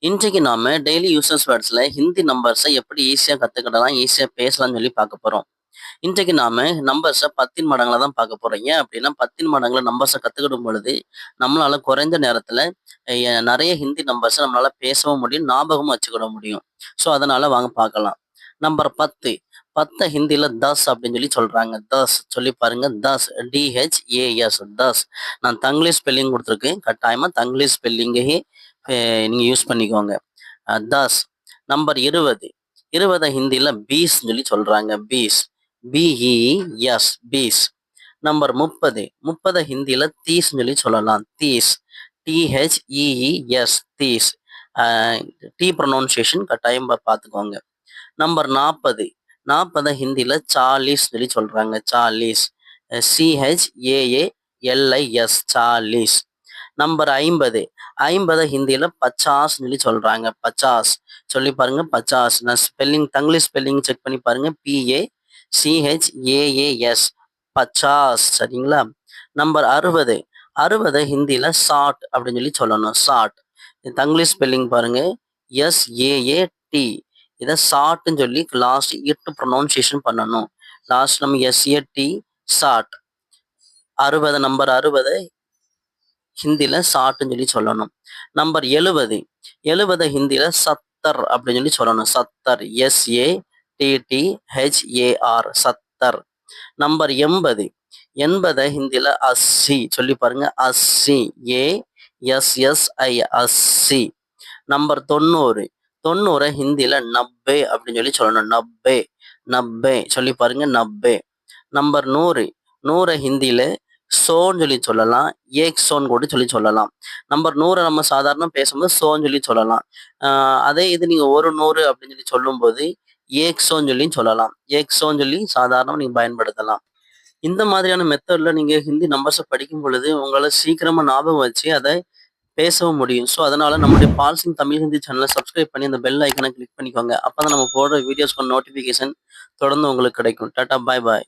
இன்றைக்கு நாம daily uses வேர்ட்ஸ்ல Hindi நம்பர்ஸை எப்படி ஈஸியா கத்துக்கிடலாம், ஈஸியா பேசலாம்னு சொல்லி பார்க்க போறோம். இன்றைக்கு நாம நம்பர்ஸை 10 மடங்குல தான் பார்க்க போறோம். ஏன் அப்படின்னா 10 மடங்குல நம்பர்ஸை கத்துக்கிடும் பொழுது நம்மளால குறைந்த நேரத்துல நிறைய ஹிந்தி நம்பர்ஸை நம்மளால பேசவும் முடியும், ஞாபகமும் வச்சுக்கிட முடியும். ஸோ அதனால வாங்க பார்க்கலாம். நம்பர் 10. 10 ஹிந்தியில தஸ் அப்படின்னு சொல்லி சொல்றாங்க. தஸ் சொல்லி பாருங்க. தஸ், DHAS, தஸ். நான் தங்கிலீஷ் ஸ்பெல்லிங் கொடுத்துருக்கேன். கட்டாயமா தங்கிலீஷ் ஸ்பெல்லிங்கையே நீங்க யூஸ் பண்ணிக்கோங்க. தஸ். நம்பர் 20. 20 ஹிந்தியில பீஸ் சொல்லி சொல்றாங்க. Piece, BEES, piece. நம்பர் 30. 30 ஹிந்தியில தீஸ் சொல்லி சொல்லலாம். These, THEES, these. The pronunciation கட்டாயம் பார்த்துக்கோங்க. நம்பர் 40. 40 ஹிந்தியில சாலீஸ் சொல்லி சொல்றாங்க. சாலீஸ், CHAALIS, சாலீஸ். நம்பர் 50. 50 ஹிந்தியில பச்சாஸ் சொல்லி சொல்றாங்க. பச்சாஸ் சொல்லி பாருங்க. பச்சாஸ். நான் ஸ்பெல்லிங் தங்கிலீஷ் ஸ்பெல்லிங் செக் பண்ணி பாருங்க. PACHAAS, பச்சாஸ். சரிங்களா? நம்பர் 60. 60 ஹிந்தியில சாட் அப்படின்னு சொல்லி சொல்லணும். சாட். தங்கிலீஷ் ஸ்பெல்லிங் பாருங்க. SAAT. இதை சாட்ன்னு சொல்லி லாஸ்ட் இட்டு ப்ரொனவுன்சியேஷன் பண்ணணும். லாஸ்ட் நம்ம SAT, சாட். 60. நம்பர் 60 ஹிந்தியில சாட்டுன்னு சொல்லி சொல்லணும். நம்பர் 70. 70 ஹிந்தியில சத்தர் அப்படின்னு சொல்லி சொல்லணும். சத்தர், SATTHAR, சத்தர். நம்பர் 80. 80 ஹிந்தியில அஸ்ஸி சொல்லி பாருங்க. அஸ்ஸி, ASSI, அஸ்ஸி. நம்பர் 90. 90 ஹிந்தியில நப்பே அப்படின்னு சொல்லி சொல்லணும். நப்பே, நப்பே சொல்லி பாருங்க. நப்பே. நம்பர் 100. 100 ஹிந்தியில சோன்னு சொல்லி சொல்லலாம். ஏக் சோன் கூட சொல்லி சொல்லலாம். நம்பர் 100 நம்ம சாதாரண பேசும்போது சோன்னு சொல்லி சொல்லலாம். அதே இது நீங்க ஒரு 100 அப்படின்னு சொல்லி சொல்லும்போது ஏக் சோன்னு சொல்லி சொல்லலாம். ஏக் சோன்னு சொல்லி சாதாரணமாக நீங்க பயன்படுத்தலாம். இந்த மாதிரியான மெத்தட்ல நீங்க ஹிந்தி நம்பர்ஸை படிக்கும் பொழுது உங்களால சீக்கிரமா ஞாபகம் வச்சு அதை பேசவும் முடியும். ஸோ அதனால நம்முடைய பால்சிங் தமிழ் ஹிந்தி சேனலை சப்ஸ்கிரைப் பண்ணி அந்த பெல் ஐக்கனை கிளிக் பண்ணிக்கோங்க. அப்பதான் நம்ம போடுற வீடியோஸ்க்கு நோட்டிஃபிகேஷன் தொடர்ந்து உங்களுக்கு கிடைக்கும். டாடா, பாய் பாய்.